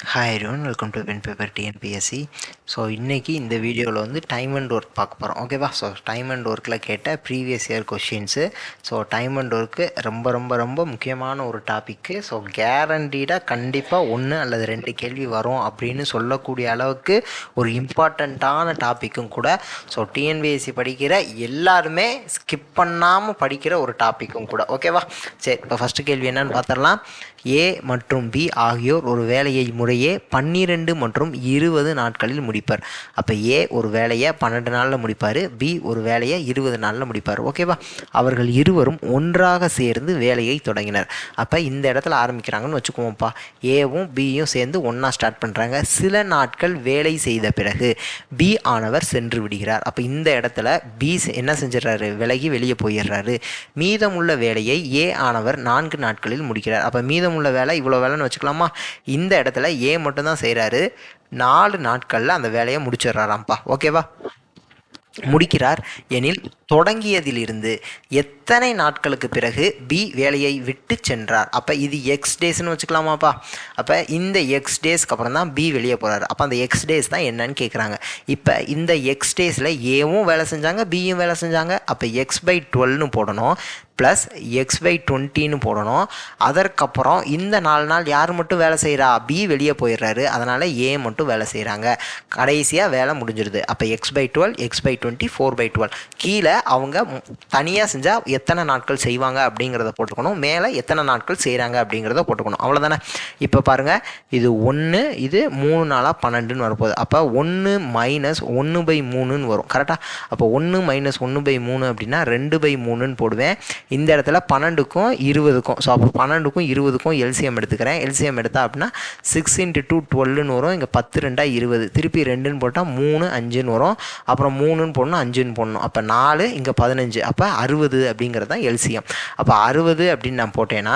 Hi everyone, welcome to pen paper TNPSC. So இன்றைக்கி இந்த வீடியோவில் வந்து டைம் அண்ட் ஒர்க் பார்க்க போகிறோம். ஓகேவா? ஸோ டைம் அண்ட் ஒர்க்கில் கேட்ட previous year questions. So time and work ரொம்ப ரொம்ப ரொம்ப முக்கியமான ஒரு டாப்பிக்கு. ஸோ கேரண்டீடாக கண்டிப்பாக 1 அல்லது 2 கேள்வி வரும் அப்படின்னு சொல்லக்கூடிய அளவுக்கு ஒரு இம்பார்ட்டண்ட்டான டாப்பிக்கும் கூட. ஸோ டிஎன்பிஎஸ்சி படிக்கிற எல்லாருமே ஸ்கிப் பண்ணாமல் படிக்கிற ஒரு டாப்பிக்கும் கூட. ஓகேவா? சரி, இப்போ ஃபஸ்ட்டு கேள்வி என்னன்னு பார்த்துடலாம். ஏ மற்றும் பி ஆகியோர் ஒரு வேலையை முறையே 12 மற்றும் 20 நாட்களில் முடிப்பார். அப்போ ஏ ஒரு வேலையை 12 நாளில் முடிப்பார், பி ஒரு வேலையை 20 நாளில் முடிப்பார். ஓகேவா? அவர்கள் இருவரும் ஒன்றாக சேர்ந்து வேலையை தொடங்கினர். அப்போ இந்த இடத்துல ஆரம்பிக்கிறாங்கன்னு வச்சுக்குவோம்ப்பா. ஏவும் பியும் சேர்ந்து ஒன்றா ஸ்டார்ட் பண்ணுறாங்க. சில நாட்கள் வேலை செய்த பிறகு பி ஆனவர் சென்று விடுகிறார். அப்போ இந்த இடத்துல பி என்ன செஞ்சிடறாரு? விலகி வெளியே போயிடுறாரு. மீதமுள்ள வேலையை ஏ ஆனவர் 4 நாட்களில் முடிக்கிறார். அப்போ மீதமுள்ள வேலை இவ்வளோ வேலைன்னு வச்சுக்கலாமா? இந்த இடத்துல ஏ மட்டும்தான் செய்கிறாரு. 4 நாட்களில் அந்த வேலையை முடிச்சிடுறாராம்ப்பா. ஓகேவா? முடிக்கிறார் எனில் தொடங்கியதிலிருந்து எத்தனை நாட்களுக்கு பிறகு பி வேலையை விட்டு சென்றார்? அப்போ இது எக்ஸ் டேஸ்ன்னு வச்சுக்கலாமாப்பா. அப்போ இந்த எக்ஸ் டேஸ்க்கு அப்புறம் தான் பி வெளியே போகிறார். அப்போ அந்த எக்ஸ் டேஸ் தான் என்னன்னு கேட்குறாங்க. இப்போ இந்த எக்ஸ் டேஸில் ஏவும் வேலை செஞ்சாங்க, பியும் வேலை செஞ்சாங்க. அப்போ x/12ன்னு போடணும், ப்ளஸ் x/20ன்னு போடணும். அதற்கப்புறம் இந்த 4 நாள் யார் மட்டும் வேலை செய்கிறா? பி வெளியே போயிடுறாரு. அதனால் ஏ மட்டும் வேலை செய்கிறாங்க. கடைசியாக வேலை முடிஞ்சிடுது. அப்போ x/12, x/20, 4/12. கீழே அவங்க தனியாக செஞ்சால் எத்தனை நாட்கள் செய்வாங்க அப்படிங்கிறத போட்டுக்கணும், மேலே எத்தனை நாட்கள் செய்கிறாங்க அப்படிங்கிறத போட்டுக்கணும். அவ்வளோதானே? இப்போ பாருங்கள், இது 1, இது 3 நாளாக 12ன்னு வரப்போகுது. அப்போ 1 - 1/3ன்னு வரும். கரெக்டாக? அப்போ 1 - 1/3 அப்படின்னா 2/3ன்னு போடுவேன். இந்த இடத்துல 12க்கும் 20க்கும், ஸோ அப்போ 12க்கும் 20க்கும் எல்சிஎம் எடுத்துக்கிறேன். எல்சிஎம் எடுத்தா அப்படின்னா 6 × 2 12ன்னு வரும். இங்கே 10 2 20, திருப்பி 2ன்னு போட்டால் 3 5ன்னு வரும். அப்புறம் 3ன்னு போடணும், 5ன்னு போடணும். அப்போ 4, இங்கே 15, அப்போ 60 அப்படிங்கிறது தான் எல்சிஎம். அப்போ 60 அப்படின்னு நான் போட்டேன்னா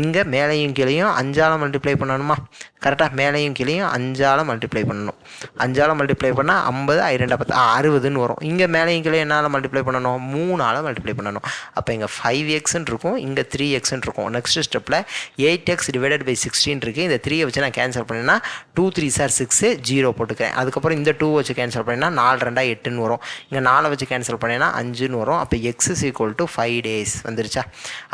இங்கே மேலையும் கீழையும் 5ஆல் மல்டிப்ளை பண்ணணுமா? கரெக்டாக? மேலையும் கீழையும் 5ஆல் மல்டிப்ளை பண்ணணும். 5ஆல் மல்டிப்ளை பண்ணால் 50, 2 10, 60ன்னு வரும். இங்கே மேலையும் கீழையும் என்னால் மல்டிப்ளை பண்ணணும்? 3ஆல் மல்டிப்ளை பண்ணணும். அப்போ இங்கே 5x இருக்கும், இங்கே 3x இருக்கும். நெக்ஸ்ட் ஸ்டெப்பில் 8x / 16 இருக்குது. இந்த 3 வச்சு நான் கேன்சல் பண்ணினா 2 3s are 6, 0 போட்டுக்கிறேன். அதுக்கப்புறம் இந்த 2 வச்சு கேன்சல் பண்ணினா 4 2 8ன்னு வரும். இங்கே 4 வச்சு கேன்சல் பண்ணினா 5ன்னு வரும். அப்போ x = 5 days வந்துருச்சா?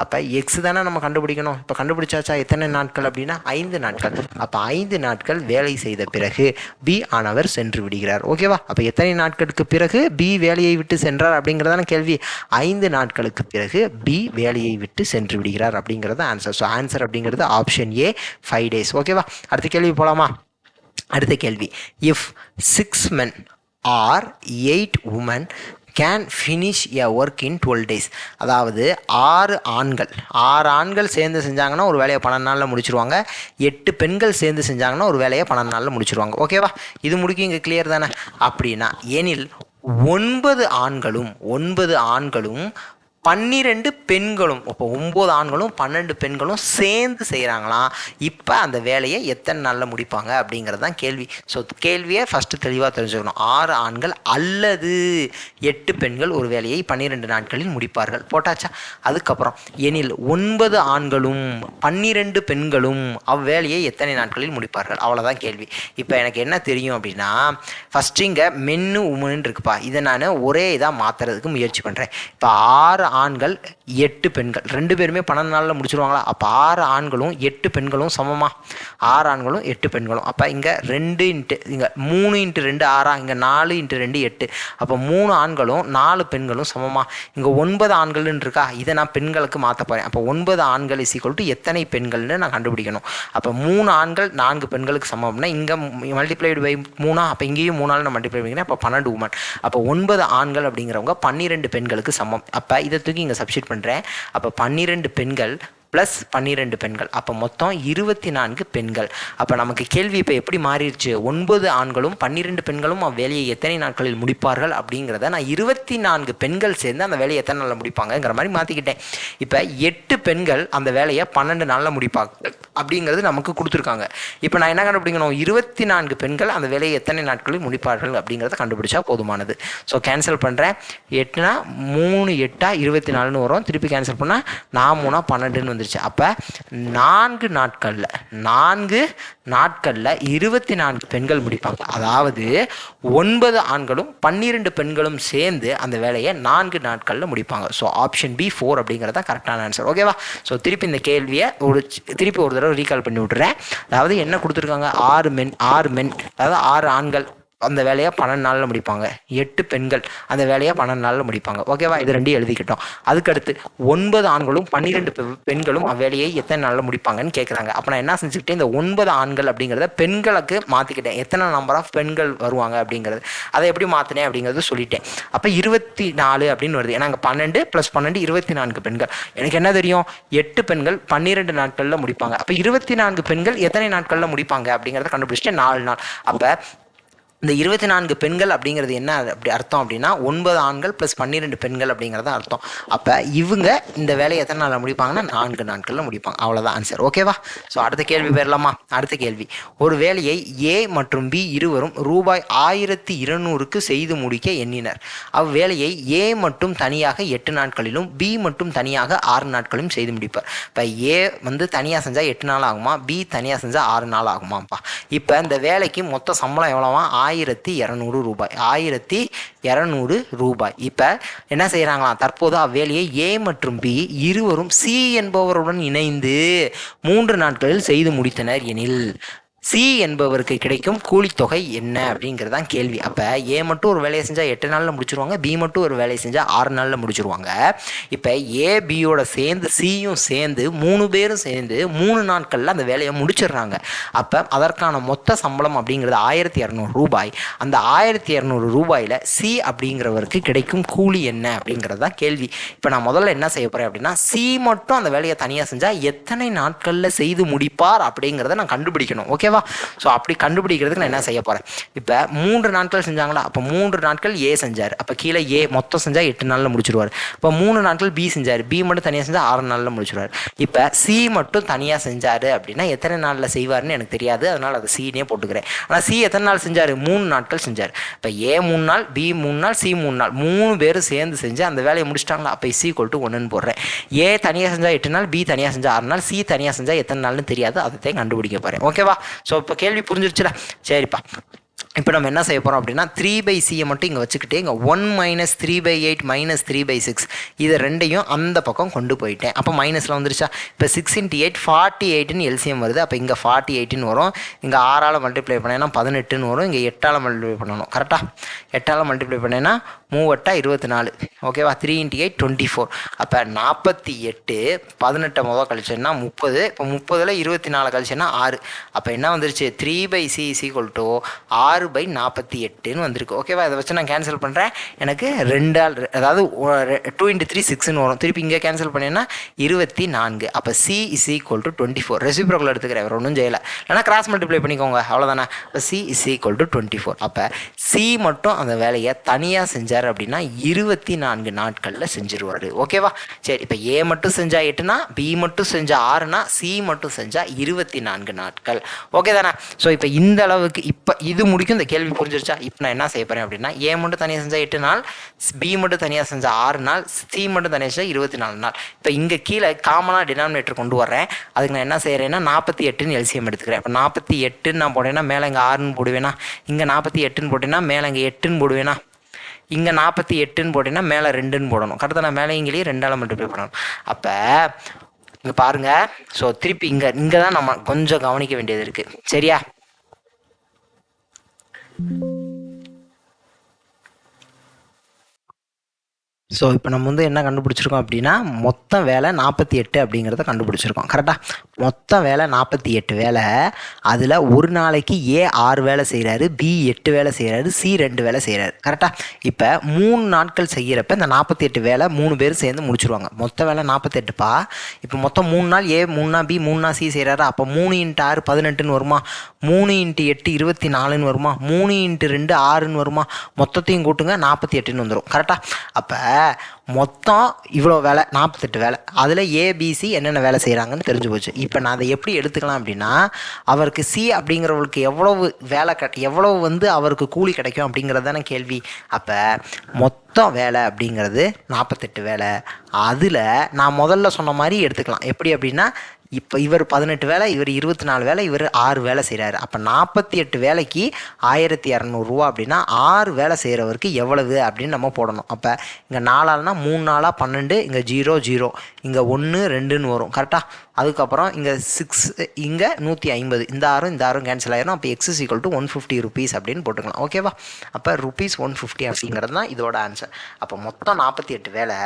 அப்போ x தானே நம்ம கண்டுபிடிக்கணும். இப்போ கண்டுபிடிச்சாச்சா? எத்தனை நாட்கள் அப்படின்னா 5 நாட்கள். அப்போ 5 நாட்கள் வேலை செய்த பிறகு பி ஆனவர் சென்று விடுகிறார். ஓகேவா? அப்போ எத்தனை நாட்களுக்கு பிறகு பி வேலையை விட்டு சென்றார் அப்படிங்கிறதான கேள்வி. 5 நாட்களுக்கு பிறகு பி வேலையை விட்டு சென்று விடுகிறார் அப்படிங்கிறது ஆன்சர். ஸோ ஆன்சர் அப்படிங்கிறது ஆப்ஷன் ஏ, 5 days. ஓகேவா? அடுத்த கேள்வி போகலாமா? அடுத்த கேள்வி, if 6 men or 8 women can finish a work in 12 days. அதாவது 6 ஆண்கள் சேர்ந்து செஞ்சாங்கன்னா ஒரு வேலையை 12 நாளில் முடிச்சிருவாங்க. 8 பெண்கள் சேர்ந்து செஞ்சாங்கன்னா ஒரு வேலையை 12 நாளில் முடிச்சிருவாங்க. ஓகேவா? இது முடிக்கும் இங்கே கிளியர் தானே? அப்படின்னா எனில் 9 ஆண்களும் 12 பெண்களும், இப்போ 9 ஆண்களும் 12 பெண்களும் சேர்ந்து செய்கிறாங்களாம். இப்போ அந்த வேலையை எத்தனை நாளில் முடிப்பாங்க அப்படிங்கிறது தான் கேள்வி. ஸோ கேள்வியை ஃபஸ்ட்டு தெளிவாக தெரிஞ்சுக்கணும். 6 ஆண்கள் அல்லது 8 பெண்கள் ஒரு வேலையை 12 நாட்களில் முடிப்பார்கள். போட்டாச்சா? அதுக்கப்புறம் எனில் 9 ஆண்களும் 12 பெண்களும் அவ்வேலையை எத்தனை நாட்களில் முடிப்பார்கள்? அவ்வளோதான் கேள்வி. இப்போ எனக்கு என்ன தெரியும் அப்படின்னா, ஃபஸ்ட்டு இங்கே மென்னு உமன் இருக்குப்பா. இதை நான் ஒரே இதாக மாற்றுறதுக்கு முயற்சி பண்ணுறேன். இப்போ 6 ஆண்கள் 8 பெண்கள் 2 பேருமே 12 நாளில் முடிச்சிருவாங்களா? அப்போ 6 ஆண்களும் 8 பெண்களும் சமமா? 6 ஆண்களும் 8 பெண்களும். அப்போ இங்கே 2 இங்கே 3 × 2 6, இங்கே 4 × 2 8. அப்போ 3 ஆண்களும் 4 பெண்களும் சமமா? இங்கே 9 ஆண்கள்னு இருக்கா? இதை நான் பெண்களுக்கு மாற்ற போகிறேன். அப்போ 9 ஆண்கள் = எத்தனை பெண்கள்னு நான் கண்டுபிடிக்கணும். அப்போ 3 ஆண்கள் 4 பெண்களுக்கு சமம்னா இங்கே மல்டிப்ளைடு பை 3, அப்போ இங்கேயும் 3ஆல் நான் மல்டிப்ளை பண்ணிக்கிறேன். அப்போ 12 உமன். அப்போ 9 ஆண்கள் அப்படிங்கிறவங்க 12 பெண்களுக்கு சமம். அப்போ இதை தூக்கி இங்கே சப்ஸ்டிட் பண்ணுறேன். அப்போ 12 பெண்கள் ப்ளஸ் 12 பெண்கள், அப்போ மொத்தம் 24 பெண்கள். அப்போ நமக்கு கேள்வி இப்போ எப்படி மாறிடுச்சு? 9 ஆண்களும் 12 பெண்களும் அவ்வேலையை எத்தனை நாட்களில் முடிப்பார்கள் அப்படிங்கிறத நான் 24 பெண்கள் சேர்ந்து அந்த வேலையை எத்தனை நாளில் முடிப்பாங்கங்கிற மாதிரி மாற்றிக்கிட்டேன். இப்போ 8 பெண்கள் அந்த வேலையை 12 நாளில் முடிப்பாங்க அப்படிங்கிறது நமக்கு கொடுத்துருக்காங்க. இப்போ நான் என்ன கண்டுபிடிக்கணும்? 24 பெண்கள் அந்த வேலையை எத்தனை நாட்களில் முடிப்பார்கள் அப்படிங்கிறத கண்டுபிடிச்சா போதுமானது. ஸோ கேன்சல் பண்ணுறேன். 8 3 8 24ன்னு வரும். திருப்பி கேன்சல் பண்ணால் 4 3 12ன்னு வந்து வந்துருச்சு. அப்போ 4 நாட்களில் 24 பெண்கள் முடிப்பாங்க. அதாவது 9 ஆண்களும் 12 பெண்களும் சேர்ந்து அந்த வேலையை 4 நாட்களில் முடிப்பாங்க. ஸோ ஆப்ஷன் பி 4 அப்படிங்கிறத கரெக்டான ஆன்சர். ஓகேவா? ஸோ திருப்பி இந்த கேள்வியை திருப்பி ஒரு தடவை ரீகால் பண்ணி விட்டுறேன். அதாவது என்ன கொடுத்துருக்காங்க, 6 மென், அதாவது 6 ஆண்கள் அந்த வேலையை 12 நாளில் முடிப்பாங்க, 8 பெண்கள் அந்த வேலையை 12 நாளில் முடிப்பாங்க. ஓகேவா? இது ரெண்டையும் எழுதிக்கிட்டோம். அதுக்கடுத்து 9 ஆண்களும் 12 பெண்களும் அவ்வேலையை எத்தனை நாளில் முடிப்பாங்கன்னு கேட்குறாங்க. அப்போ நான் என்ன செஞ்சுக்கிட்டேன், இந்த 9 ஆண்கள் அப்படிங்கிறத பெண்களுக்கு மாற்றிக்கிட்டேன். எத்தனை நம்பர் ஆஃப் பெண்கள் வருவாங்க அப்படிங்கிறது அதை எப்படி மாற்றினேன் அப்படிங்கிறது சொல்லிட்டேன். அப்போ 24 அப்படின்னு வருது. ஏன்னா அங்கே 12 + 12 24 பெண்கள். எனக்கு என்ன தெரியும், 8 பெண்கள் 12 நாட்களில் முடிப்பாங்க. அப்போ 24 பெண்கள் எத்தனை நாட்களில் முடிப்பாங்க அப்படிங்கிறத கண்டுபிடிச்சிட்டு 4 நாள். அப்போ இந்த 24 பெண்கள் அப்படிங்கிறது என்ன அப்படி அர்த்தம் அப்படின்னா 9 ஆண்கள் + 12 பெண்கள் அப்படிங்கிறத அர்த்தம். அப்போ இவங்க இந்த வேலையை எத்தனை நாளில் முடிப்பாங்கன்னா 4 நாட்களில் முடிப்பாங்க. அவ்வளோதான் ஆன்சர். ஓகேவா? ஸோ அடுத்த கேள்வி போயிடலாமா? அடுத்த கேள்வி, ஒரு வேலையை ஏ மற்றும் பி இருவரும் ரூபாய் 1200க்கு செய்து முடிக்க எண்ணினர். அவ்வேலையை ஏ மட்டும் தனியாக 8 நாட்களிலும் பி மட்டும் தனியாக 6 நாட்களிலும் செய்து முடிப்பார். இப்போ ஏ தனியாக செஞ்சால் 8 நாள் ஆகுமா, பி தனியாக செஞ்சால் 6 நாள் ஆகுமாப்பா. இப்போ இந்த வேலைக்கு மொத்த சம்பளம் எவ்வளோவா, 1200 ரூபாய். 1200 ரூபாய். இப்போ என்ன செய்கிறாங்களாம், தற்போது அவ்வேலையை ஏ மற்றும் பி இருவரும் சி என்பவருடன் இணைந்து 3 நாட்களில் செய்து முடித்தனர் எனில் சி என்பவருக்கு கிடைக்கும் கூலித்தொகை என்ன அப்படிங்கிறது தான் கேள்வி. அப்போ ஏ மட்டும் ஒரு வேலையை செஞ்சால் 8 நாளில் முடிச்சிருவாங்க, பி மட்டும் ஒரு வேலையை செஞ்சால் 6 நாளில் முடிச்சிருவாங்க. இப்போ ஏ பியோட சேர்ந்து சியும் சேர்ந்து 3 பேரும் சேர்ந்து 3 நாட்களில் அந்த வேலையை முடிச்சிடுறாங்க. அப்போ அதற்கான மொத்த சம்பளம் அப்படிங்கிறது 1200 ரூபாய். அந்த 1200 ரூபாயில் சி அப்படிங்கிறவருக்கு கிடைக்கும் கூலி என்ன அப்படிங்கிறது தான் கேள்வி. இப்போ நான் முதல்ல என்ன செய்ய போகிறேன் அப்படின்னா, சி மட்டும் அந்த வேலையை தனியாக செஞ்சால் எத்தனை நாட்களில் செய்து முடிப்பார் அப்படிங்கிறத நான் கண்டுபிடிக்கணும். ஓகே? ஸோ அப்படி கண்டுபிடிக்கிறதுக்கு நான் என்ன செய்ய போகிறேன், இப்போ 3 நாட்கள் செஞ்சாங்களா, அப்போ 3 நாட்கள் ஏ செஞ்சார், அப்போ கீழே ஏ மொத்தம் செஞ்சால் 8 நாளில் முடிச்சிருவார். இப்போ 3 நாட்கள் பி செஞ்சார், பி மட்டும் தனியாக செஞ்சால் 6 நாளில் முடிச்சிருவார். இப்போ சி மட்டும் தனியாக செஞ்சார் அப்படின்னா எத்தனை நாளில் செய்வார்னு எனக்கு தெரியாது, அதனால் அதை சீனே போட்டுக்கிறேன். ஆனால் சி எத்தனை நாள் செஞ்சார், 3 நாட்கள் செஞ்சார். இப்போ ஏ 3 நாள், பி 3 நாள், சி 3 நாள், 3 பேரும் சேர்ந்து செஞ்சு அந்த வேலையை முடிச்சிட்டாங்களா. அப்போ சி = 1ன்னு போடுறேன். ஏ தனியாக செஞ்சால் 8 நாள், பி தனியாக செஞ்சால் 6 நாள், சி தனியாக செஞ்சால் எத்தனை நாள்னு தெரியாது, அதை கண்டுபிடிக்க போகிறேன். ஓகேவா? ஸோ இப்போ கேள்வி புரிஞ்சிருச்சுல? சரிப்பா. இப்போ நம்ம என்ன செய்ய போகிறோம் அப்படின்னா 3/c மட்டும் இங்கே வச்சுக்கிட்டு இங்கே 1 - 3/8 - 3/6 இதை ரெண்டையும் அந்த பக்கம் கொண்டு போயிட்டேன். அப்போ மைனஸில் வந்துருச்சா. இப்போ 6 × 8 48ன்னு எல்சிஎம் வருது. அப்போ இங்கே 48ன்னு வரும், இங்கே 6ஆல் மல்டிப்ளை பண்ணேன்னா 18ன்னு வரும், இங்கே 8ஆல் மல்டிப்ளை பண்ணணும். கரெக்டாக 8ஆல் மல்டிப்ளை பண்ணேன்னா 3 × 8 = 24. ஓகேவா? 3 × 8 = 24. அப்போ 48 18 முதல் கழிச்சேன்னா 30. இப்போ 30ல் 24 கழிச்சேன்னா 6. அப்போ என்ன வந்துருச்சு, 3/c = 6/48ன்னு வந்திருக்கு. ஓகேவா? இதை வச்சு நான் கேன்சல் பண்ணுறேன். எனக்கு 2 ஆல், அதாவது 2 × 3 6ன்னு வரும். திருப்பி இங்கே கேன்சல் பண்ணேன்னா 24. அப்போ c = 24. ரெசிப்ரோக்கல் எடுத்துக்கிறேன், வேறு ஒன்றும் செய்யலை. இல்லைனா கிராஸ் மல்டிப்ளை பண்ணிக்கோங்க, அவ்வளோதானே. இப்போ c = 24. அப்போ சி மட்டும் அந்த வேலையை தனியாக செஞ்சார் அப்படின்னா 24 நாட்களில் செஞ்சிருவார். ஓகேவா? சரி, இப்போ ஏ மட்டும் செஞ்சால் 8னா, பி மட்டும் செஞ்சால் 6னா, சி மட்டும் செஞ்சால் 24 நாட்கள். ஓகே தானே? ஸோ இப்போ இந்த அளவுக்கு இப்போ இது முடிக்கும். இந்த கேள்வி புரிஞ்சிருச்சா? இப்போ நான் என்ன செய்ய போகிறேன் அப்படின்னா, ஏ மட்டும் தனியாக செஞ்சால் 8 நாள், பி மட்டும் தனியாக செஞ்சால் 6 நாள், சி மட்டும் தனியாக செஞ்சால் 24 நாள். இப்போ இங்கே கீழே காமனாக டினாமினேட்டர் கொண்டு வரேன். அதுக்கு நான் என்ன செய்கிறேன்னா 48ன்னு எல்சிஎம் எடுத்துக்கிறேன். இப்போ 48ன்னு நான் போட்டேன்னா மேலே இங்கே 6ன்னு போடுவேனா, இங்கே 48ன்னு போட்டேன்னா மேலே இங்கே 8ன்னு போடுவேனா, இங்கே 48ன்னு போட்டேன்னா மேலே 2ன்னு போடணும். கரெக்டாக நான் மேலே இங்கேயே 2ஆல் மல்டிப்ளை பண்ணணும். அப்போ இங்கே பாருங்கள். ஸோ திருப்பி இங்கே தான் நம்ம கொஞ்சம் கவனிக்க வேண்டியது இருக்குது. சரியா? ஸோ இப்போ நம்ம என்ன கண்டுபிடிச்சிருக்கோம் அப்படின்னா, மொத்த வேலை 48 அப்படிங்கிறத கண்டுபிடிச்சிருக்கோம். கரெக்டாக மொத்த வேலை 48 வேலை. அதில் ஒரு நாளைக்கு ஏ 6 வேலை செய்கிறாரு, பி 8 வேலை செய்கிறாரு, சி 2 வேலை செய்கிறாரு. கரெக்டாக இப்போ 3 நாட்கள் செய்கிறப்ப இந்த 48 வேலை 3 பேர் சேர்ந்து முடிச்சிருவாங்க. மொத்த வேலை 48பா. இப்போ மொத்தம் 3 நாள் ஏ, 3 நாள் பி, 3 நாள் சி செய்கிறாரு. அப்போ 3 × 6 18ன்னு வருமா, 3 × 8 24ன்னு வருமா, 3 × 2 6ன்னு வருமா, மொத்தத்தையும் கூட்டுங்க 48ன்னு வந்துடும். கரெக்டாக அப்போ மொத்தம் இவ்வளோ வேலை 48 வேலை, அதில் ஏபிசி என்னென்ன வேலை செய்கிறாங்கன்னு தெரிஞ்சு போச்சு. இப்போ நான் அதை எப்படி எடுத்துக்கலாம் அப்படின்னா, அவருக்கு சி அப்படிங்கிறவங்களுக்கு எவ்வளவு வேலை எவ்வளவு வந்து அவருக்கு கூலி கிடைக்கும் அப்படிங்கிறது தானே கேள்வி. அப்போ மொத்தம் வேலை அப்படிங்கிறது 48 வேலை. அதில் நான் முதல்ல சொன்ன மாதிரி எடுத்துக்கலாம். எப்படி அப்படின்னா, இப்போ இவர் 18 வேலை, இவர் 24 வேலை, இவர் 6 வேலை செய்கிறாரு. அப்போ 48 வேலைக்கு 1200 அப்படின்னா 6 வேலை செய்கிறவருக்கு எவ்வளவு அப்படின்னு நம்ம போடணும். அப்போ இங்கே 4 ஆள்னா 3 நாளாக 12, இங்கே 0 0, இங்கே 1 2ன்னு வரும் கரெக்டாக. அதுக்கப்புறம் இங்கே 6, இங்கே 150, இந்த 6 கேன்சல் ஆயிரும். அப்போ X is equal to 150 rupees அப்படின்னு போட்டுக்கலாம். ஓகேவா? அப்போ ₹150 அப்படிங்கிறது தான் இதோட ஆன்சர். அப்போ மொத்தம் 48 வேலை,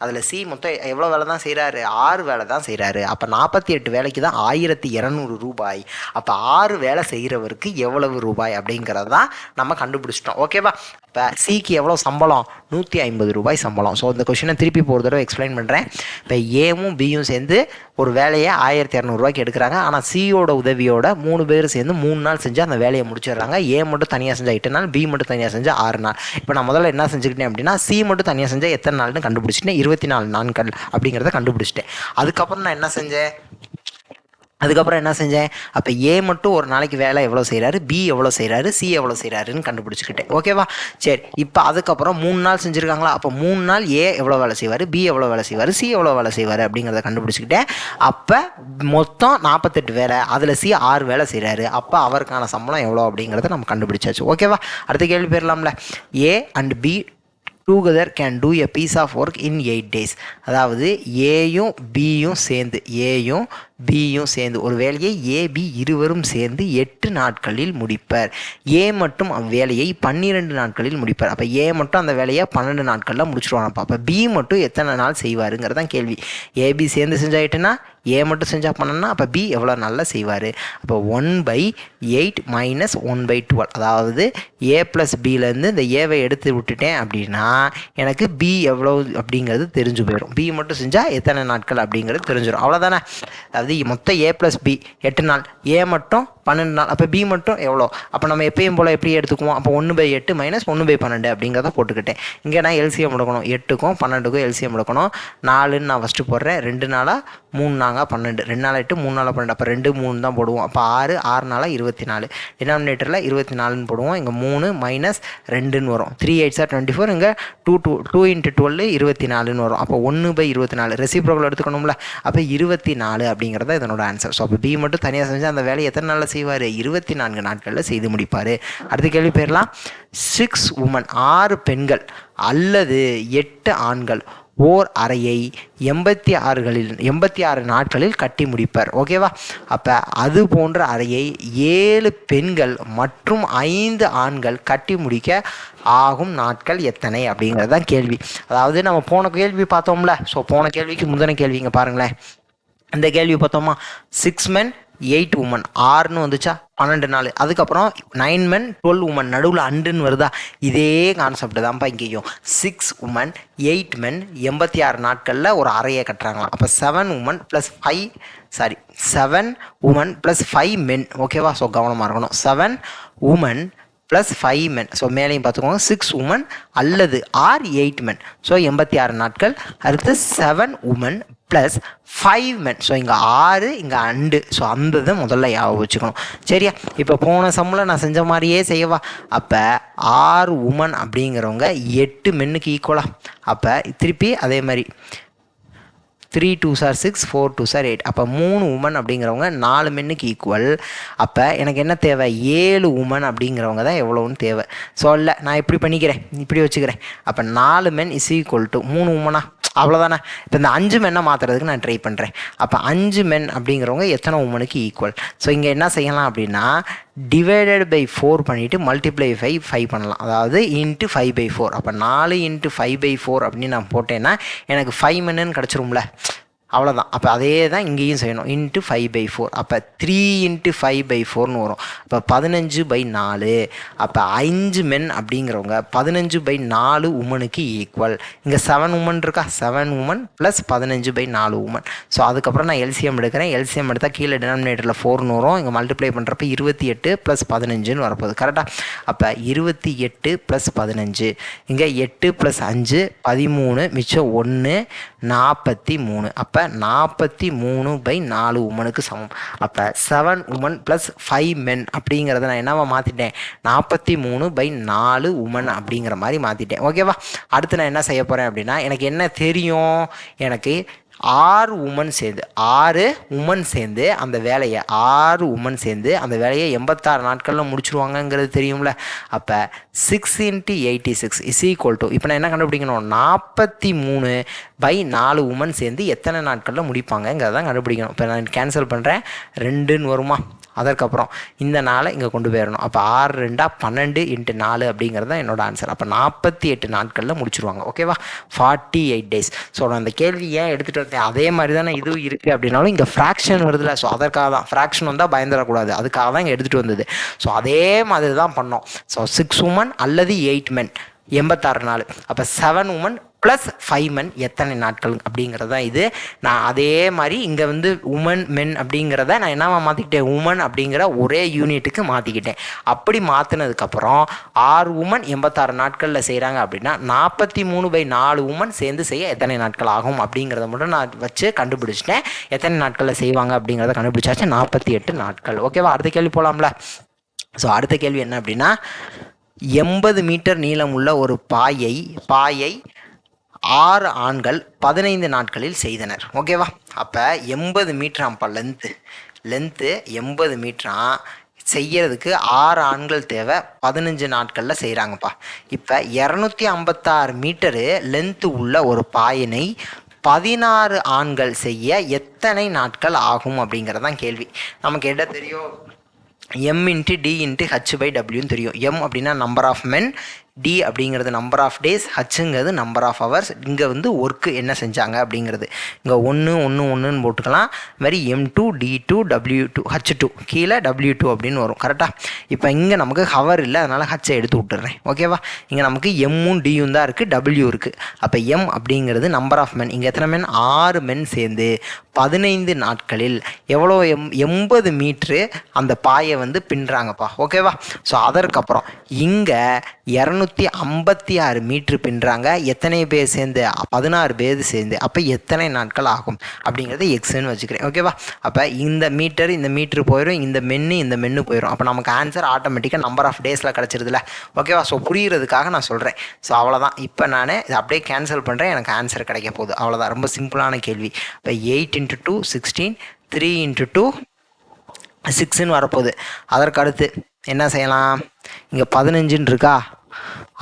அதில் சி மொத்தம் எவ்வளோ வேலை தான் செய்கிறாரு? 6 வேலை தான் செய்கிறாரு. அப்போ 48 வேலைக்கு தான் ₹1200. அப்போ 6 வேலை செய்கிறவருக்கு எவ்வளவு ரூபாய் அப்படிங்கிறது தான் நம்ம கண்டுபிடிச்சிட்டோம். ஓகேவா? இப்போ சிக்கு எவ்வளோ சம்பளம்? ₹150 சம்பளம். ஸோ இந்த கொஷினை திருப்பி ஒரு தடவை எக்ஸ்பிளைன் பண்ணுறேன். இப்போ ஏவும் பியும் சேர்ந்து ஒரு வேலையை ₹1200 எடுக்கிறாங்க. ஆனால் சியோட உதவியோட 3 பேர் சேர்ந்து 3 நாள் செஞ்சு அந்த வேலையை முடிச்சிடுறாங்க. ஏ மட்டும் தனியாக செஞ்சால் 8 நாள், பி மட்டும் தனியாக செஞ்சால் 6 நாள். இப்போ நான் முதல்ல என்ன செஞ்சுக்கிட்டேன் அப்படின்னா, சி மட்டும் தனியாக செஞ்சால் எத்தனை நாள்னு கண்டுபிடிச்சிட்டேன். 24 நாட்கள் அப்படிங்கிறத கண்டுபிடிச்சிட்டேன். அதுக்கப்புறம் நான் என்ன செஞ்சேன்? அப்போ ஏ மட்டும் ஒரு நாளைக்கு வேலை எவ்வளோ செய்கிறாரு, பி எவ்வளோ செய்கிறாரு, சி எவ்வளோ செய்கிறாருன்னு கண்டுபிடிச்சிக்கிட்டேன். ஓகேவா? சரி, இப்போ அதுக்கப்புறம் 3 நாள் செஞ்சுருக்காங்களா? அப்போ 3 நாள் ஏ எவ்வளோ வேலை செய்வார், பி எவ்வளோ வேலை செய்வார், சி எவ்வளோ வேலை செய்வார் அப்படிங்கிறத கண்டுபிடிச்சிக்கிட்டேன். அப்போ மொத்தம் 48 வேலை, அதில் சி 6 வேலை செய்கிறாரு. அப்போ அவருக்கான சம்பளம் எவ்வளோ அப்படிங்கிறத நம்ம கண்டுபிடிச்சாச்சு. ஓகேவா? அடுத்த கேள்வி போயிடலாம்ல. A and B together can do a piece of work in 8 days. அதாவது ஏயும் பியும் சேர்ந்து ஒரு வேலையை ஏபி இருவரும் சேர்ந்து 8 நாட்களில் முடிப்பர். ஏ மட்டும் அவ்வேலையை 12 நாட்களில் முடிப்பார். அப்போ ஏ மட்டும் அந்த வேலையை 12 நாட்களில் முடிச்சிருவாங்கப்பா. அப்போ பி மட்டும் எத்தனை நாள் செய்வாருங்கிறது தான் கேள்வி. ஏபி சேர்ந்து செஞ்சாயிட்டுன்னா, ஏ மட்டும் செஞ்சால் பண்ணனா, அப்போ பி எவ்வளோ நாளில் செய்வார்? அப்போ 1/8 மைனஸ் 1/12. அதாவது ஏ ப்ளஸ் பியிலேருந்து இந்த ஏவை எடுத்து விட்டுட்டேன் அப்படின்னா எனக்கு பி எவ்வளோ அப்படிங்கிறது தெரிஞ்சு போயிடும். பி மட்டும் செஞ்சால் எத்தனை நாட்கள் அப்படிங்கிறது தெரிஞ்சிடும். அவ்வளோதானே? அதாவது மொத்தம் ஏ ப்ளஸ் பி 8 நாள், ஏ மட்டும் 12 நாள், அப்போ பி மட்டும் எவ்வளோ? அப்போ நம்ம எப்பயும் போல் எப்படி எடுத்துக்குவோம்? அப்போ 1/8 மைனஸ் 1/12 அப்படிங்கிறத போட்டுக்கிட்டேன். இங்கே நான் எல்சிஎம் எடுக்கணும். 8க்கும் 12க்கும் எல்சிஎம் எடுக்கணும். 4ன்னு நான் ஃபஸ்ட்டு போடுறேன். 2 நாளாக 3 நாங்க 12, 2 நாள் 8, 3 நாள் 12. அப்போ 2 3 தான் போடுவோம். அப்போ 6 நாளாக 24. டினாமினேட்டரில் 24ன்னு போடுவோம். இங்கே 3 மைனஸ் 2ன்னு வரும். 3 8 24. இங்கே 2 × 12 24ன்னு வரும். அப்போ 1/24 ரெசிப்ரோக்கல் எடுத்துக்கணும்ல. அப்போ 24 அப்படிங்கிறத இதனோட ஆன்சர். ஸோ அப்போ பி மட்டும் தனியாக செஞ்சு அந்த வேலையை எத்தனை நாளில் செய்வார்? 24 நாட்களில் செய்து முடிப்பார். அடுத்த கேள்வி போயிடலாம். 6 women 6 பெண்கள் அல்லது 8 ஆண்கள் ஓர் அறையை 86 நாட்களில் கட்டி முடிப்பர். ஓகேவா? அப்போ அது போன்ற அறையை 7 பெண்கள் மற்றும் 5 ஆண்கள் கட்டி முடிக்க ஆகும் நாட்கள் எத்தனை அப்படிங்கிறது தான் கேள்வி. அதாவது நம்ம போன கேள்வி பார்த்தோம்ல. ஸோ போன கேள்விக்கு முந்தின கேள்வி இங்கே பாருங்களேன். இந்த கேள்வி பார்த்தோமா, 6 men 8 women, 6ன்னு வந்துச்சா, 12 நாள். அதுக்கப்புறம் 9 men 12 women, நடுவில் அண்டுன்னு வருதா? இதே கான்செப்ட் தான்ப்பா இங்கேயும். 6 women 8 men 86 நாட்களில் ஒரு அறையை கட்டுறாங்களாம். அப்போ 7 women + 5 men. ஓகேவா? ஸோ கவனமாக இருக்கணும். 7 women + 5 men. ஸோ மேலேயும் பார்த்துக்கோங்க. 6 women அல்லது 8 men. ஸோ 86 நாட்கள். அடுத்து 7 women + 5 men. ஸோ இங்கே 6, இங்கே அண்டு. ஸோ அந்த இதை முதல்ல ஞாபகம் வச்சுக்கணும். சரியா? இப்போ போன சம்மில் நான் செஞ்ச மாதிரியே செய்யவா? அப்போ 6 women அப்படிங்கிறவங்க 8 மென்னுக்கு ஈக்குவலாக. அப்போ திருப்பி அதே மாதிரி 3 2s are 6, 4 2s are 8. அப்போ 3 women அப்படிங்கிறவங்க 4 மென்னுக்கு ஈக்குவல். அப்போ எனக்கு என்ன தேவை? 7 women அப்படிங்கிறவங்க தான் எவ்வளோன்னு தேவை. ஸோ இல்லை, நான் இப்படி வச்சுக்கிறேன். அப்போ 4 men = 3 women. அவ்வளோதானே? இப்போ இந்த 5 மென்னை மாற்றுறதுக்கு நான் ட்ரை பண்ணுறேன். அப்போ 5 men அப்படிங்கிறவங்க எத்தனை உமனுக்கு ஈக்குவல்? ஸோ இங்கே என்ன செய்யலாம் அப்படின்னா, /4 பண்ணிவிட்டு மல்டிப்ளை 5 பண்ணலாம். அதாவது × 5/4. அப்போ 4 × 5/4 அப்படின்னு நான் போட்டேன்னா எனக்கு 5 men கிடச்சிரும்ல. அவ்வளோதான். அப்போ அதே தான் இங்கேயும் செய்யணும். இன்ட்டு 5/4. அப்போ 3 × 5/4ன்னு வரும். அப்போ 15/4. அப்போ 5 மென் அப்படிங்கிறவங்க 15/4 உமனுக்கு ஈக்குவல். இங்கே 7 உமன் இருக்கா, 7 உமன் ப்ளஸ் 15/4 உமன். ஸோ அதுக்கப்புறம் நான் எல்சிஎம் எடுக்கிறேன். எல்சிஎம் எடுத்தால் கீழே டினாமினேட்டரில் 4ன்னு வரும். இங்கே மல்டிப்ளை பண்ணுறப்ப 28 + 15ன்னு வரப்போகுது. கரெக்டாக? அப்போ 28 + 15. இங்கே 8 + 5 13, மிச்சம் 1 43. அப்போ 43/4 உமனுக்கு சமம். அப்போ 7 உமன் ப்ளஸ் 5 மென் அப்படிங்கிறத நான் என்னவா மாற்றிட்டேன், 43/4 உமன் அப்படிங்கிற மாதிரி மாற்றிட்டேன். ஓகேவா? அடுத்து நான் என்ன செய்ய போகிறேன் அப்படின்னா, எனக்கு என்ன தெரியும், எனக்கு 6 உமன் சேர்ந்து அந்த வேலையை 6 உமன் சேர்ந்து அந்த வேலையை 86 நாட்களில் முடிச்சுருவாங்கங்கிறது தெரியும்ல. அப்போ 6 × 86 = இப்போ நான் என்ன கண்டுபிடிக்கணும், 43/4 உமன் சேர்ந்து எத்தனை நாட்களில் முடிப்பாங்கங்கிறத கண்டுபிடிக்கணும். இப்போ நான் கேன்சல் பண்ணுறேன், 2ன்னு வருமா. அதற்கப்புறம் இந்த நாளை இங்கே கொண்டு போயிடணும். அப்போ 6 × 2 12 × 4 அப்படிங்கிறது தான் என்னோட ஆன்சர். அப்போ 48 நாட்களில் முடிச்சுருவாங்க. ஓகேவா? 48 days. ஸோ நான் அந்த கேள்வி ஏன் எடுத்துகிட்டு வந்தேன், அதே மாதிரி தானே இதுவும் இருக்குது அப்படின்னாலும் இங்கே ஃப்ராக்ஷன் வருதுல்ல. ஸோ அதற்காக தான், ஃப்ராக்ஷன் வந்தால் பயந்துடக்கூடாது, அதுக்காக தான் இங்கே எடுத்துகிட்டு வந்தது. ஸோ அதே மாதிரி தான் பண்ணோம். ஸோ 6 உமன் அல்லது 8 men 86 நாள். அப்போ 7 உமன் ப்ளஸ் 5 men எத்தனை நாட்கள் அப்படிங்கிறது தான் இது. நான் அதே மாதிரி இங்கே வந்து உமன் மென் அப்படிங்கிறத நான் என்னவா மாற்றிக்கிட்டேன், உமன் அப்படிங்கிற ஒரே யூனிட்டுக்கு மாற்றிக்கிட்டேன். அப்படி மாற்றினதுக்கப்புறம் 6 உமன் 86 நாட்களில் செய்கிறாங்க அப்படின்னா 43/4 உமன் சேர்ந்து செய்ய எத்தனை நாட்கள் ஆகும் அப்படிங்கிறத மட்டும் நான் வச்சு கண்டுபிடிச்சிட்டேன். எத்தனை நாட்களில் செய்வாங்க அப்படிங்கிறத கண்டுபிடிச்சாச்சு, 48 நாட்கள். ஓகேவா? அடுத்த கேள்வி போகலாம்ல. ஸோ அடுத்த கேள்வி என்ன அப்படின்னா, 80 மீட்டர் நீளம் உள்ள ஒரு பாயை 6 ஆண்கள் 15 நாட்களில் செய்தனர். ஓகேவா? அப்போ 80 மீட்டராம்ப்பா லென்த்து 80 மீட்டராம். செய்யறதுக்கு 6 ஆண்கள் தேவை, 15 நாட்களில் செய்கிறாங்கப்பா. இப்போ 256 மீட்டரு லென்த்து உள்ள ஒரு பாயினை 16 ஆண்கள் செய்ய எத்தனை நாட்கள் ஆகும் அப்படிங்கிறதான் கேள்வி. நமக்கு என்ன தெரியும், m × d × h/wன்னு தெரியும். m அப்படின்னா நம்பர் ஆஃப் மென், டி அப்படிங்கிறது நம்பர் ஆஃப் டேஸ், ஹச்சுங்கிறது நம்பர் ஆஃப் ஹவர்ஸ். இங்கே வந்து ஒர்க்கு என்ன செஞ்சாங்க அப்படிங்கிறது. இங்கே 1 போட்டுக்கலாம். இது மாதிரி M2 D2 W2 H2 கீழே W2 அப்படின்னு வரும். கரெக்டாக? இப்போ இங்கே நமக்கு ஹவர் இல்லை, அதனால் ஹச்சை எடுத்து விட்டுறேன். ஓகேவா? இங்கே நமக்கு எம்மும் டியும் தான் இருக்குது, W இருக்குது. அப்போ எம் அப்படிங்கிறது நம்பர் ஆஃப் மென். இங்கே எத்தனை மென், 6 மென் சேர்ந்து 15 நாட்களில் எவ்வளோ 80 மீட்ரு அந்த பாயை வந்து பின்னுறாங்கப்பா. ஓகேவா? ஸோ அதற்கப்புறம் இங்கே 256 மீட்ரு பின்னுறாங்க. எத்தனை பேர் சேர்ந்து, 16 பேர் சேர்ந்து. அப்போ எத்தனை நாட்கள் ஆகும் அப்படிங்கிறது எக்ஸ்ன்னு வச்சுக்கிறேன். ஓகேவா? அப்போ இந்த மீட்ரு போயிடும், இந்த மென்னு போயிடும். அப்போ நமக்கு ஆன்சர் ஆட்டோமேட்டிக்காக நம்பர் ஆஃப் டேஸில் கிடச்சிருதுல. ஓகேவா? ஸோ புரிகிறதுக்காக நான் சொல்கிறேன். ஸோ அவ்வளோதான். இப்போ நான் இதை அப்படியே கேன்சல் பண்ணுறேன், எனக்கு ஆன்சர் கிடைக்க போகுது. அவ்வளோதான், ரொம்ப சிம்பிளான கேள்வி. இப்போ 8 × 2 16, 3 × 2 6ன்னு வரப்போகுது. அதற்கு அடுத்து என்ன செய்யலாம், இங்கே 15ன்னு இருக்கா,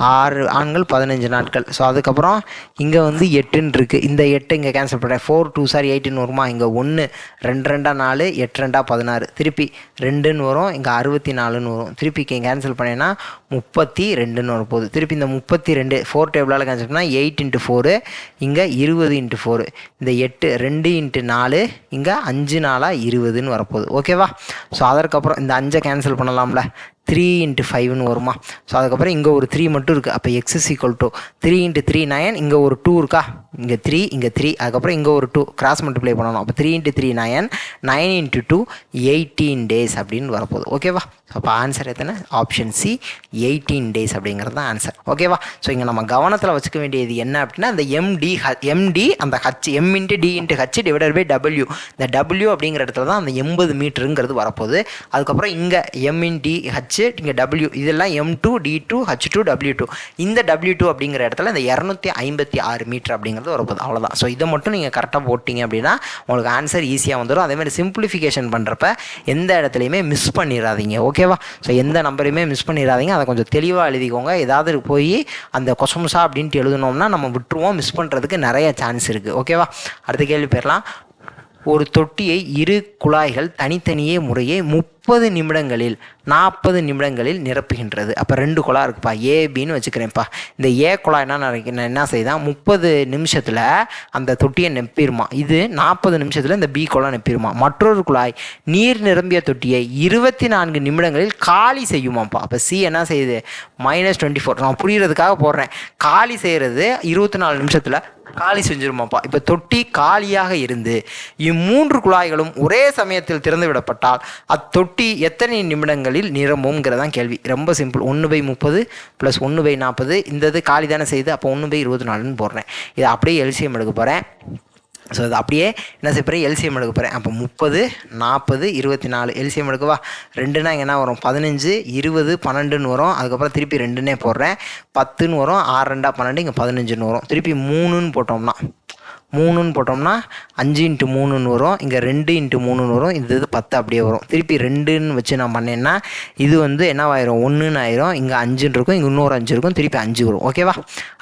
6 ஆண்கள் 15 நாட்கள். ஸோ அதுக்கப்புறம் இங்கே வந்து 8ன்னு இருக்குது. இந்த 8 இங்கே கேன்சல் பண்ணுறேன். 4 2 சார் 8ன்னு வருமா. இங்கே 1 2 2 4 8 2 16, திருப்பி 2ன்னு வரும். இங்கே 64ன்னு வரும். திருப்பி இங்கே கேன்சல் பண்ணேன்னா 32ன்னு வரும் போகுது. திருப்பி இந்த 32 4 டேபிளால் கேன்சல் பண்ணால் 8 × 4, இங்கே 20 × 4, இந்த 8 2 × 4, இங்கே 5 4 20ன்னு வரப்போகுது. ஓகேவா? ஸோ அதற்கப்புறம் இந்த 5 கேன்சல் பண்ணலாம்ல. 3 × 5ன்னு வருமா. ஸோ அதுக்கப்புறம் இங்கே ஒரு 3 மட்டும் இருக்குது. அப்போ x = 3 × 3 9. இங்கே ஒரு 2 இருக்கா, இங்கே 3 இங்கே 3, அதுக்கப்புறம் இங்கே ஒரு 2 கிராஸ் மல்டிப்ளை பண்ணணும். அப்போ 3 × 3 9, 9 × 2 18 days அப்படின்னு வரப்போகுது. ஓகேவா? அப்போ ஆன்சர் எத்தனை, ஆப்ஷன் சி 18 days அப்படிங்கிறது தான் ஆன்சர். ஓகேவா? ஸோ இங்கே நம்ம கவனத்தில் வச்சுக்க வேண்டியது என்ன அப்படின்னா, அந்த எம்டி அந்த H m × d × h / W. இந்த W அப்படிங்கிற இடத்துல தான் அந்த 80 மீட்டருங்கிறது வரப்போகுது. அதுக்கப்புறம் இங்கே m × d h, இங்கே W, இதெல்லாம் M2 D2 H2 W2. இந்த W2 அப்படிங்கிற இடத்துல இந்த 256 மீட்டர் அப்படிங்கிறது வரப்போகுது. அவ்வளோதான். ஸோ இதை மட்டும் நீங்கள் கரெக்டாக போட்டிங்க அப்படின்னா உங்களுக்கு ஆன்சர் ஈஸியாக வந்துடும். அதேமாதிரி சிம்பிளிஃபிகேஷன் பண்ணுறப்ப எந்த இடத்துலையுமே மிஸ் பண்ணிடாதீங்க. ஓகேவா? ஸோ எந்த நம்பரையுமே மிஸ் பண்ணிடாதீங்க. அதை கொஞ்சம் தெளிவாக எழுதிக்கோங்க. ஏதாவது போய் அந்த கொசம்சா அப்படின்ட்டு எழுதணும்னா நம்ம விட்டுருவோம், மிஸ் பண்ணுறதுக்கு நிறைய சான்ஸ் இருக்குது. ஓகேவா? அடுத்த கேள்வி போயிடலாம். ஒரு தொட்டியை 2 குழாய்கள் தனித்தனியே முறையே 30 நிமிடங்களில் 40 நிமிடங்களில் நிரப்புகின்றது. அப்போ 2 குழாய் இருக்குப்பா, ஏபின்னு வச்சுக்கிறேன்ப்பா. இந்த ஏ குழாய் என்ன செய்தான் 30 நிமிஷத்தில் அந்த தொட்டியை நெப்பிடுமா. இது 40 நிமிஷத்தில் இந்த பி குழாய் நெப்பிடுமா. மற்றொரு குழாய் நீர் நிரம்பிய தொட்டியை 24 நிமிடங்களில் காலி செய்யுமாப்பா. அப்போ சி என்ன செய்யுது -24. நான் புரிகிறதுக்காக போடுறேன். காலி செய்கிறது 24 நிமிஷத்தில் காலி செஞ்சிருமாப்பா. இப்போ தொட்டி காலியாக இருந்து இம்மூன்று குழாய்களும் ஒரே சமயத்தில் திறந்து விடப்பட்டால் அத்தொட்டி எத்தனை நிமிடங்களில் நிரம்புங்கிறதான் கேள்வி. ரொம்ப சிம்பிள். 1/30 + 1/40. இந்த இது காலி தானே செய்யுது. அப்போ 1/24ன்னு போடுறேன். இதை அப்படியே எல்சிஎம் எடுக்க போகிறேன். ஸோ அது அப்படியே என்ன செய்ய போகிறேன், எல்சிஎம் எடுக்க போகிறேன். அப்போ 30, 40, 24 எல்சிஎம் எடுக்கவா. 2னா என்ன வரும் 15, 20, 12ன்னு வரும். அதுக்கப்புறம் திருப்பி 2ன்னே போடுறேன். 10ன்னு வரும். 6 2 12, இங்கே 15ன்னு வரும். திருப்பி 3ன்னு போட்டோம்னா 5 × 3ன்னு வரும். இங்கே 2 × 3ன்னு வரும். இது 10 அப்படியே வரும். திருப்பி 2ன்னு வச்சு நான் பண்ணேன்னா இது என்னவாயிரும் 1ன்னு ஆயிரும். இங்கே 5ன்னு இருக்கும். இங்கே இன்னொரு 5 இருக்கும். திருப்பி 5 வரும். ஓகேவா.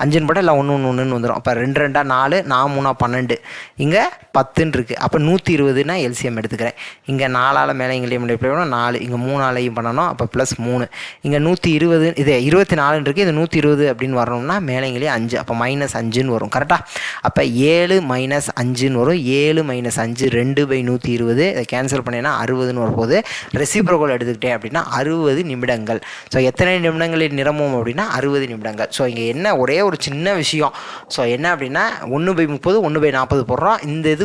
5ன்னு போட்டால் இல்லை 1 1ன்னு வந்துடும். அப்போ 2 2 4, 4 3 12, இங்கே 10ன்னு இருக்குது. அப்போ 120னா எல்சிஎம் எடுத்துக்கிறேன். இங்கே 4ஆல் மேலே இங்கே மல்டிப்ளை பண்ணணும் 4, இங்கே 3ஆலையும் பண்ணணும். அப்போ +3, இங்கே 120, இது 24 இருக்குது. இது 120 அப்படின்னு வரணும்னா மேலே இங்கே 5, அப்போ -5ன்னு வரும். கரெக்டாக. அப்போ 7 - 5ன்னு வரும். 7 - 5 2/120. இதை கேன்சல் பண்ணேன்னா 60ன்னு வரப்போகுது. ரெசிப்ரோக்கல் எடுத்துக்கிட்டேன் அப்படின்னா 60 நிமிடங்கள். ஸோ எத்தனை நிமிடங்களில் நிரம்பும் அப்படின்னா 60 நிமிடங்கள். ஸோ இங்கே என்ன ஒரே ஒரு சின்ன விஷயம். ஸோ என்ன அப்படின்னா 1/30, 1/40 போடுறோம். இந்த இது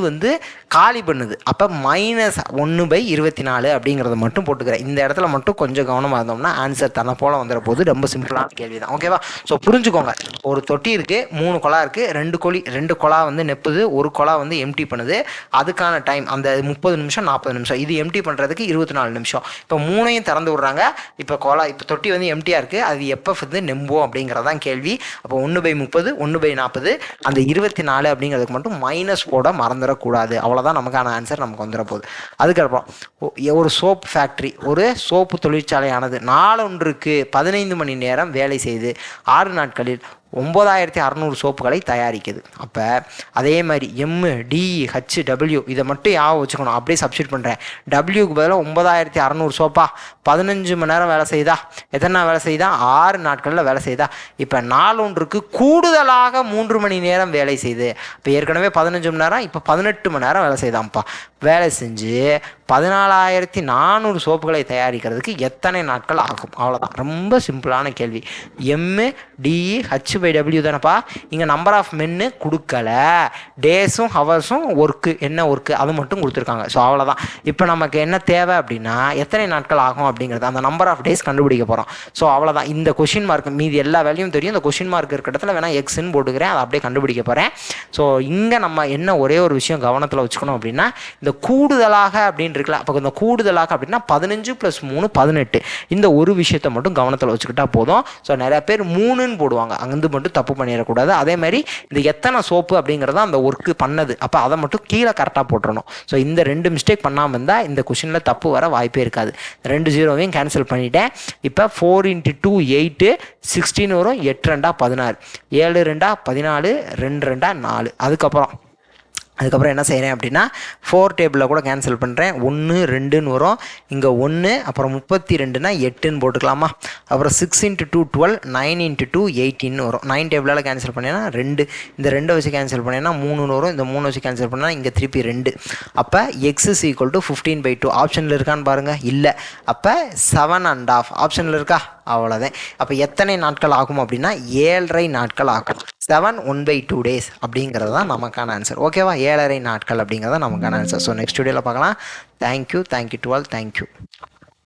காலி பண்ணுது. அப்போ -1/24 அப்படிங்கிறத மட்டும் போட்டுக்கிறேன். இந்த இடத்துல மட்டும் கொஞ்சம் கவனமாக இருந்தோம்னா ஆன்சர் தன்னை போல் வந்துட போது. ரொம்ப சிம்பிளான கேள்வி தான். ஓகேவா. ஸோ புரிஞ்சுக்கோங்க. ஒரு தொட்டி இருக்குது, 3 குழா இருக்குது. 2 குழா நெப்புது, ஒரு குழா எம்டி பண்ணுது. அதுக்கான டைம் அந்த 30 நிமிஷம் 40 நிமிஷம். இது எம்டி பண்ணுறதுக்கு 24 நிமிஷம். இப்போ 3ஐயும் திறந்து விட்றாங்க. இப்போ தொட்டி எம்டியாக இருக்குது. அது எப்போ நெம்பும் அப்படிங்கிறதான் கேள்வி. அப்போ 1/30, 1/40, அந்த 24 அப்படிங்கிறதுக்கு மட்டும் மைனஸ் போட மறந்துடக்கூடாது. அவ்வளோதான் நமக்கான ஆன்சர் நமக்கு வந்துட போகுது. அதுக்கப்புறம் ஒரு சோப் ஃபேக்ட்ரி, ஒரு சோப்பு தொழிற்சாலையானது நாளொன்றுக்கு 15 மணி நேரம் வேலை செய்து 6 நாட்களில் 9600 சோப்புகளை தயாரிக்குது. அப்போ அதே மாதிரி MDHW இதை மட்டும் யாவும் வச்சுக்கணும். அப்படியே சப்ஸ்டிட் பண்ணுறேன். டபிள்யூக்கு பதிலாக 9600 சோப்பா 15 மணி நேரம் வேலை செய்தா, எத்தனை வேலை செய்தா 6 நாட்களில் வேலை செய்தா. இப்போ நாளொன்றுக்கு கூடுதலாக 3 மணி நேரம் வேலை செய்து, இப்போ ஏற்கனவே 15 மணி நேரம், இப்போ 18 மணி நேரம் வேலை செய்தான்ப்பா. வேலை செஞ்சு 14400 சோப்புகளை தயாரிக்கிறதுக்கு எத்தனை நாட்கள் ஆகும். அவ்வளோதான். ரொம்ப சிம்பிளான கேள்வி. MDHW தானேப்பா. இங்கே நம்பர் ஆஃப் மென்னு கொடுக்கல, டேஸும் ஹவர்ஸும் ஒர்க்கு என்ன ஒர்க்கு அது மட்டும் கொடுத்துருக்காங்க. ஸோ அவ்வளோதான். இப்போ நமக்கு என்ன தேவை அப்படின்னா எத்தனை நாட்கள் ஆகும் அப்படிங்கிறது, அந்த நம்பர் ஆஃப் டேஸ் கண்டுபிடிக்க போகிறோம். ஸோ அவ்வளோதான். இந்த கொஷின் மார்க் மீதி எல்லா வேலையும் தெரியும். இந்த கொஷின் மார்க் இருக்கிற இடத்துல வேணால் எக்ஸ்ன்னு போட்டுக்கிறேன். அதை அப்படியே கண்டுபிடிக்க போகிறேன். ஸோ இங்கே நம்ம என்ன ஒரே ஒரு விஷயம் கவனத்தில் வச்சுக்கணும் அப்படின்னா, இந்த கூடுதலாக அப்படின்னு இருக்குல்ல, அப்போ இந்த கூடுதலாக அப்படின்னா 15 + 3 18. இந்த ஒரு விஷயத்தை மட்டும் கவனத்தில் வச்சுக்கிட்டா போதும். ஸோ நிறைய பேர் 3ன்னு போடுவாங்க. அங்கேருந்து மட்டும் தப்பு பண்ணிடக்கூடாது. அதே மாதிரி இந்த எத்தனை சோப்பு அப்படிங்கிறத அந்த ஒர்க்கு பண்ணது, அப்போ அதை மட்டும் கீழே கரெக்டாக போட்டுறணும். ஸோ இந்த 2 மிஸ்டேக் பண்ணாமல் இருந்தால் இந்த கொஷினில் தப்பு வர வாய்ப்பே இருக்காது. 2 0வையும் கேன்சல் பண்ணிட்டேன். இப்போ 4 × 2 8, 16 வரும். 8 2 16, 7 2 14, 2 2 4. அதுக்கப்புறம் என்ன செய்கிறேன் அப்படின்னா 4 டேபிளில் கூட கேன்சல் பண்ணுறேன். 1 2ன்னு வரும். இங்கே 1, அப்புறம் 32னா 8ன்னு போட்டுக்கலாமா. அப்புறம் 6 × 2 12, 9 × 2 18ன்னு வரும். 9 டேபிளால் கேன்சல் பண்ணேன்னா 2, இந்த 2 வச்சு கேன்சல் பண்ணேன்னா 3ன்னு வரும். இந்த 3 வச்சு கேன்சல் பண்ணால் இங்கே திருப்பி 2. அப்போ x = 15/2 ஆப்ஷனில் இருக்கான்னு பாருங்கள். இல்லை. அப்போ 7 1/2 ஆப்ஷனில் இருக்கா. அவ்வளோதான். அப்போ எத்தனை நாட்கள் ஆகும் அப்படின்னா 7.5 நாட்கள் ஆகும். 7 1/2 டேஸ் அப்படிங்கிறது தான் நமக்கான ஆன்சர். ஓகேவா. 7.5 நாட்கள் அப்படிங்கிறது நமக்கான ஆன்சர். ஸோ நெக்ஸ்ட் வீடியோவில் பார்க்கலாம். Thank you to all. தேங்க்யூ.